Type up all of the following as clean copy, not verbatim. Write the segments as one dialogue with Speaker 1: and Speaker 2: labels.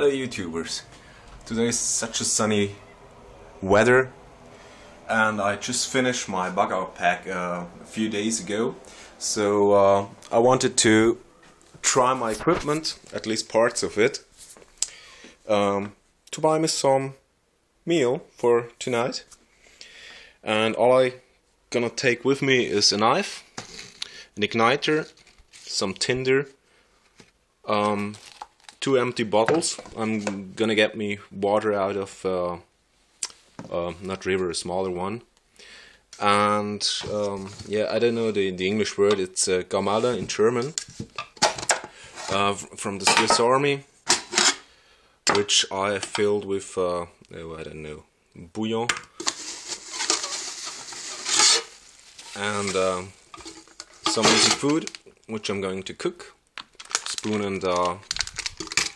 Speaker 1: Hello YouTubers. Today is such a sunny weather and I just finished my bug out pack a few days ago, so I wanted to try my equipment, at least parts of it, to buy me some meal for tonight. And all I gonna take with me is a knife, an igniter, some tinder, 2 empty bottles. I'm gonna get me water out of not river, a smaller one, and yeah, I don't know the English word. It's Gamala in German, from the Swiss Army, which I filled with oh, I don't know, bouillon, and some easy food, which I'm going to cook. Spoon and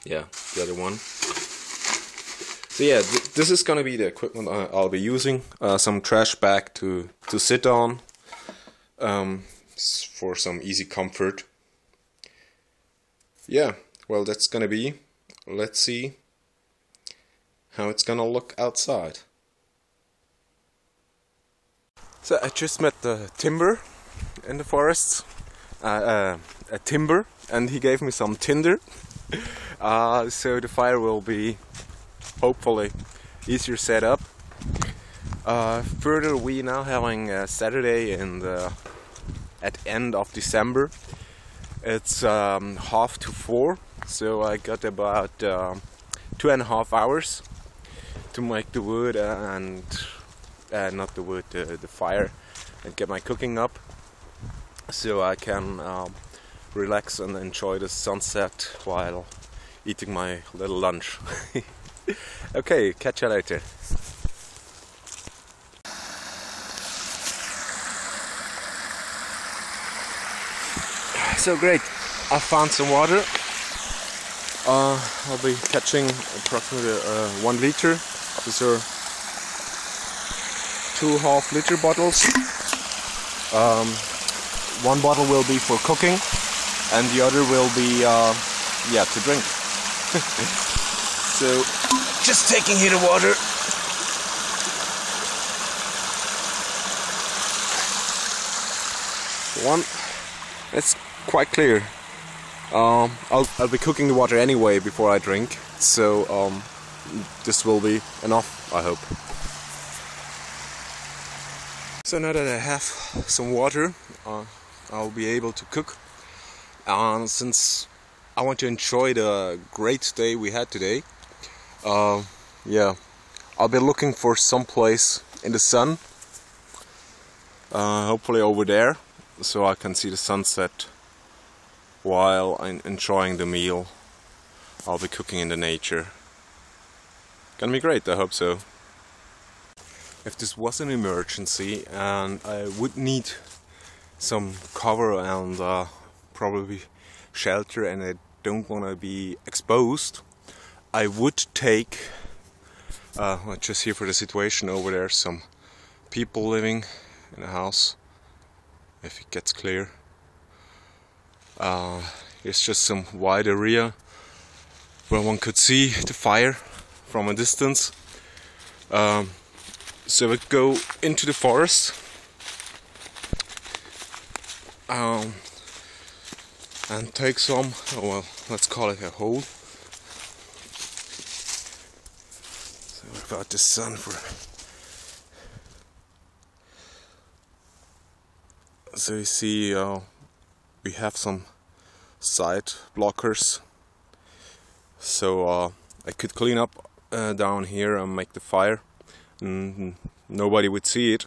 Speaker 1: yeah, the other one. So yeah, this is gonna be the equipment I'll be using. Some trash bag to sit on, for some easy comfort. Yeah, well, that's gonna be. Let's see how it's gonna look outside. So I just met the timber in the forests, a timber, and he gave me some tinder. So the fire will be hopefully easier set up. Further, we now having Saturday in the at end of December. It's 3:30, so I got about 2.5 hours to make the wood and not the wood, the fire, and get my cooking up, so I can relax and enjoy the sunset while eating my little lunch. Okay, catch you later. So great, I found some water. I'll be catching approximately 1 liter. These are 2 half-liter bottles. One bottle will be for cooking, and the other will be yeah, to drink. So just taking here the water. One, it's quite clear. I'll be cooking the water anyway before I drink, so this will be enough, I hope. So now that I have some water, I'll be able to cook. Since I want to enjoy the great day we had today, yeah, I'll be looking for some place in the sun, hopefully over there, so I can see the sunset while I'm enjoying the meal I'll be cooking in the nature. Gonna be great, I hope so. If this was an emergency and I would need some cover and probably shelter, and I don't want to be exposed, I would take just here for the situation over there, some people living in a house, if it gets clear. It's just some wide area where one could see the fire from a distance. So we go into the forest, and take some, oh well, let's call it a hole. So what about the sun for? So you see, we have some side blockers, so I could clean up down here and make the fire. Nobody would see it.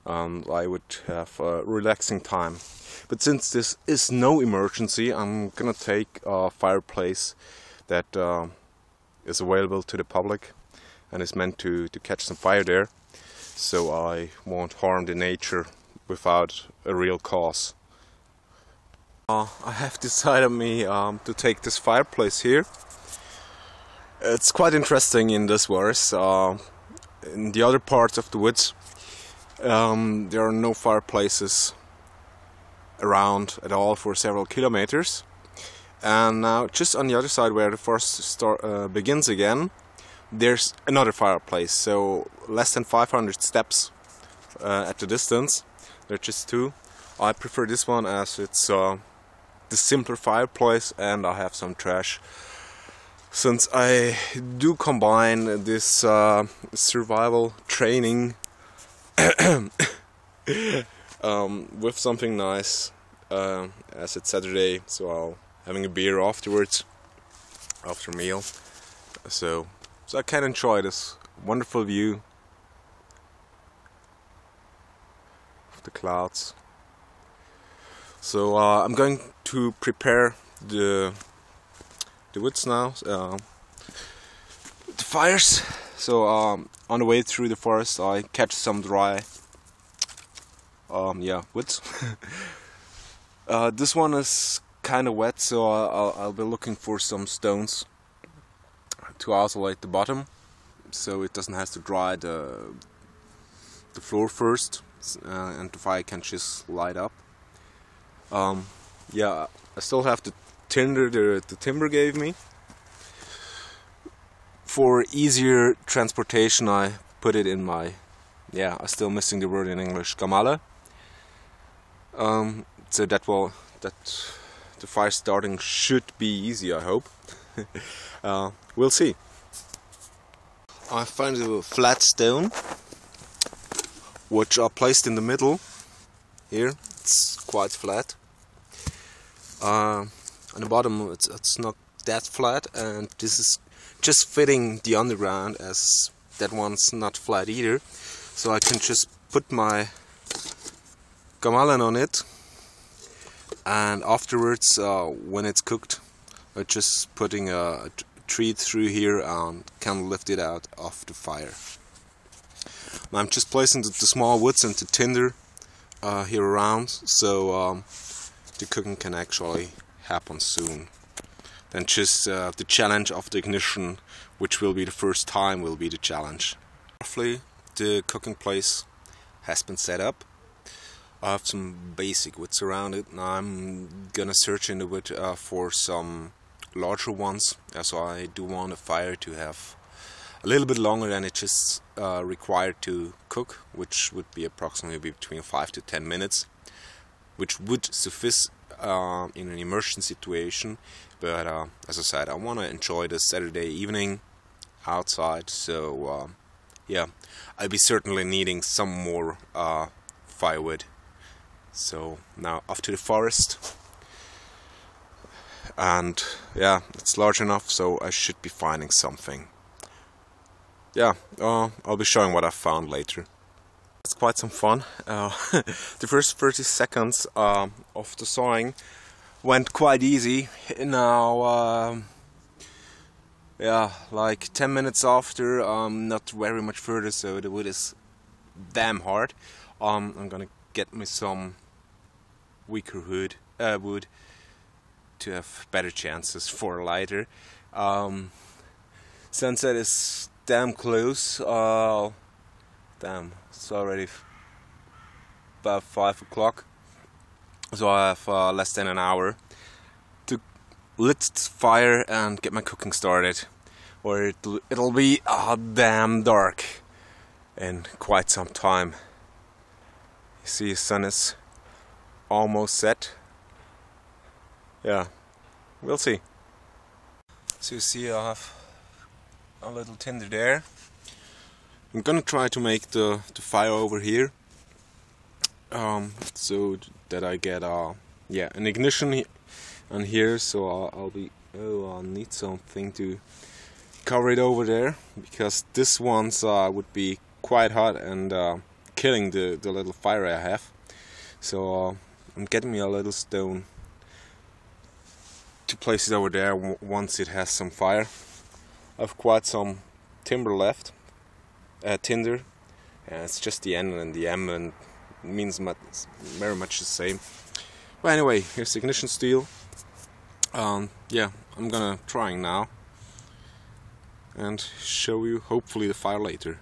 Speaker 1: I would have a relaxing time. But since this is no emergency, I'm gonna take a fireplace that is available to the public and is meant to catch some fire there, so I won't harm the nature without a real cause. I have decided to take this fireplace here. It's quite interesting in this forest. In the other parts of the woods, there are no fireplaces around at all for several kilometers. And now just on the other side where the forest begins again, there's another fireplace, so less than 500 steps at the distance. There are just two. I prefer this one as it's the simpler fireplace, and I have some trash. Since I do combine this survival training with something nice, as it's Saturday, so I'll having a beer afterwards, after meal, so I can enjoy this wonderful view of the clouds. So I'm going to prepare the woods now, the fires. So on the way through the forest I catch some dry woods. This one is kind of wet, so I'll be looking for some stones to isolate the bottom, so it doesn't have to dry the floor first, and the fire can just light up. Yeah, I still have the tinder the timber gave me. For easier transportation I put it in my, I'm still missing the word in English, gamale. So that the fire starting should be easy, I hope. We'll see. I found a flat stone which are placed in the middle here. It's quite flat. On the bottom it's not that flat, and this is just fitting the underground, as that one's not flat either. So I can just put my gamelan on it, and afterwards when it's cooked I'm just putting a treat through here and can lift it out of the fire. Now I'm just placing the small woods and the tinder here around, so the cooking can actually happen soon. Then just the challenge of the ignition, which will be the first time, will be the challenge. Roughly the cooking place has been set up. I have some basic woods around it. Now I'm gonna search in the wood for some larger ones, so I do want a fire to have a little bit longer than it just required to cook, which would be approximately between 5 to 10 minutes, which would suffice in an immersion situation. But as I said, I want to enjoy the Saturday evening outside, so yeah, I'll be certainly needing some more firewood. So now off to the forest, and yeah, it's large enough, so I should be finding something. Yeah, I'll be showing what I found later. It's quite some fun. The first 30 seconds of the sawing went quite easy. Now, yeah, like 10 minutes after, not very much further, so the wood is damn hard. I'm gonna get me some weaker wood to have better chances for lighter. Sunset is damn close. Damn, it's already about 5 o'clock, so I have less than an hour to lit the fire and get my cooking started, or it'll be damn dark in quite some time. You see, the sun is almost set. Yeah, we'll see. So you see, I have a little tinder there. I'm gonna try to make the fire over here, so that I get an ignition on here. So I'll need something to cover it over there, because this one's would be quite hot and killing the little fire I have. So I'm getting me a little stone to place it over there once it has some fire. I have quite some timber left, tinder, and it's just the N and the M, and means very much the same. But anyway, here's the ignition steel. Yeah, I'm gonna try now and show you hopefully the fire later.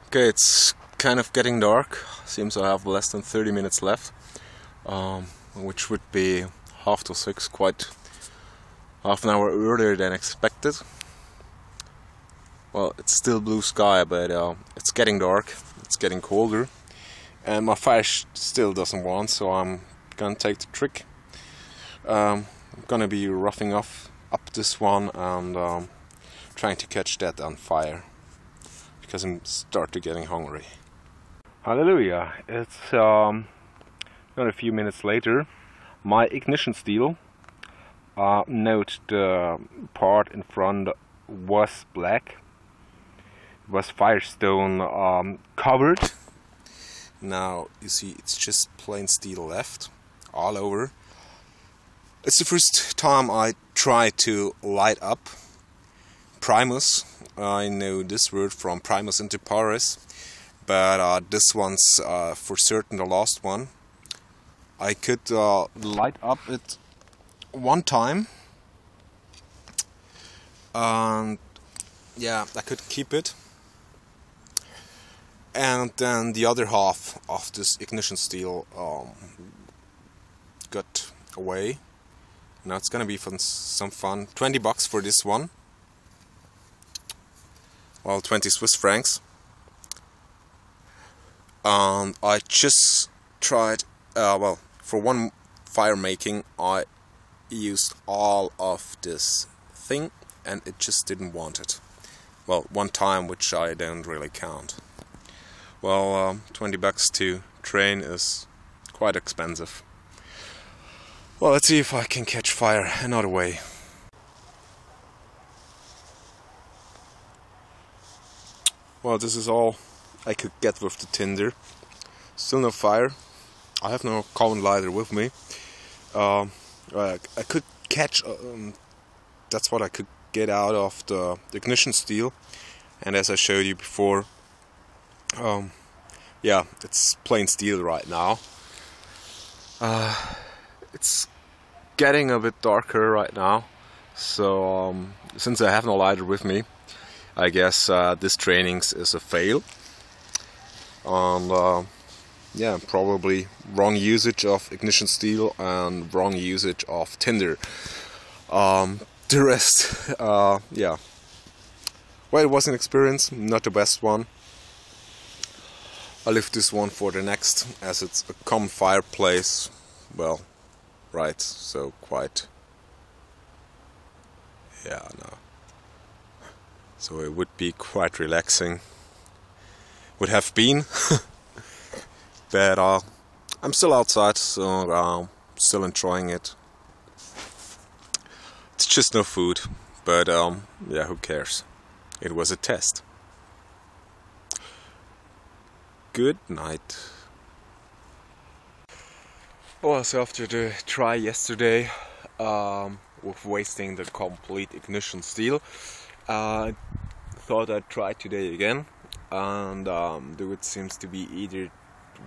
Speaker 1: Okay, it's kind of getting dark. Seems I have less than 30 minutes left, which would be 5:30, quite half an hour earlier than expected. Well, it's still blue sky, but it's getting dark, it's getting colder, and my fire still doesn't want, so I'm gonna take the trick. I'm gonna be roughing up this one and trying to catch that on fire, because I'm starting getting hungry. Hallelujah! It's not a few minutes later. My ignition steel, note the part in front was black. It was Firestone covered. Now you see it's just plain steel left all over. It's the first time I try to light up Primus. I know this word from Primus inter pares, but this one's for certain the last one. I could light up it one time, and yeah, I could keep it, and then the other half of this ignition steel got away. Now it's gonna be some fun. 20 bucks for this one. Well, 20 Swiss francs. And I just tried, well, for one fire making I used all of this thing and it just didn't want it. Well, one time, which I don't really count. Well, 20 bucks to train is quite expensive. Well, let's see if I can catch fire another way. Well, this is all I could get with the tinder. Still no fire. I have no common lighter with me. I could catch, that's what I could get out of the ignition steel. And as I showed you before, yeah, it's plain steel right now. It's getting a bit darker right now, so since I have no lighter with me, I guess this training is a fail. And yeah, probably wrong usage of ignition steel and wrong usage of tinder. The rest, yeah. Well, it was an experience, not the best one. I'll leave this one for the next, as it's a common fireplace. Well, right, so quite, yeah, no. So it would be quite relaxing. Would have been. But I'm still outside, so still enjoying it. It's just no food, but yeah, who cares? It was a test. Good night. Well, so after the try yesterday with wasting the complete ignition steel, I thought I'd try today again, and the wood seems to be either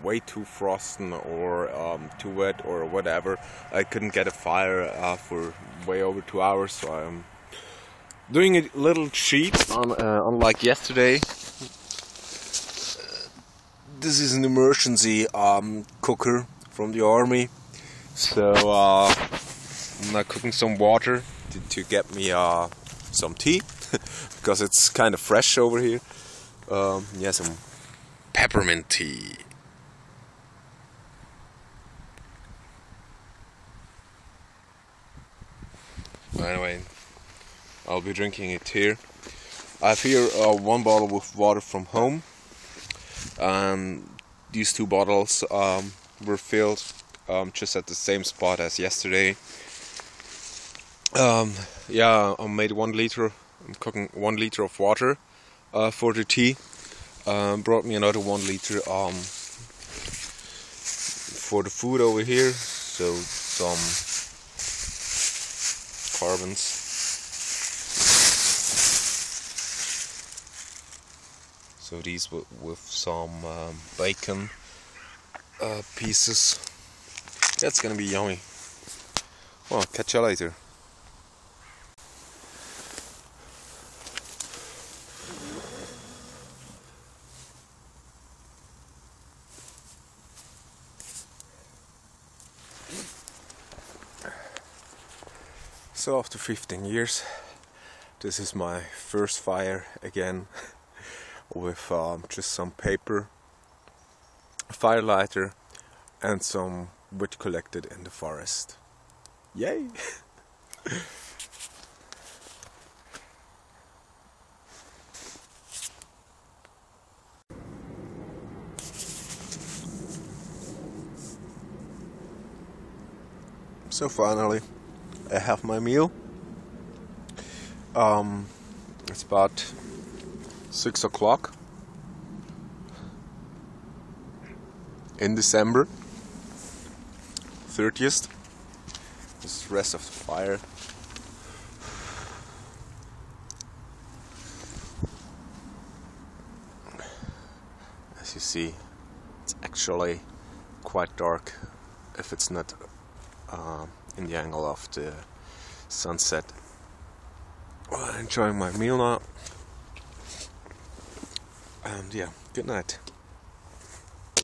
Speaker 1: way too frozen or too wet or whatever. I couldn't get a fire for way over 2 hours, so I'm doing a little cheat. Unlike yesterday, this is an emergency cooker from the army, so I'm now cooking some water to get me some tea because it's kind of fresh over here. Yeah, some peppermint tea. Anyway, I'll be drinking it here. I have here one bottle with water from home, and these two bottles were filled just at the same spot as yesterday. Yeah, I made 1 liter. I'm cooking 1 liter of water for the tea. Brought me another 1 liter for the food over here. So some carbons. So these with some bacon pieces. That's gonna be yummy. Well, catch you later. So after 15 years, this is my first fire again with just some paper, a fire lighter and some wood collected in the forest. Yay! So finally, I have my meal. It's about 6 o'clock in December 30th. This is the rest of the fire. As you see, it's actually quite dark if it's not in the angle of the sunset. Well, enjoying my meal now, and yeah, good night.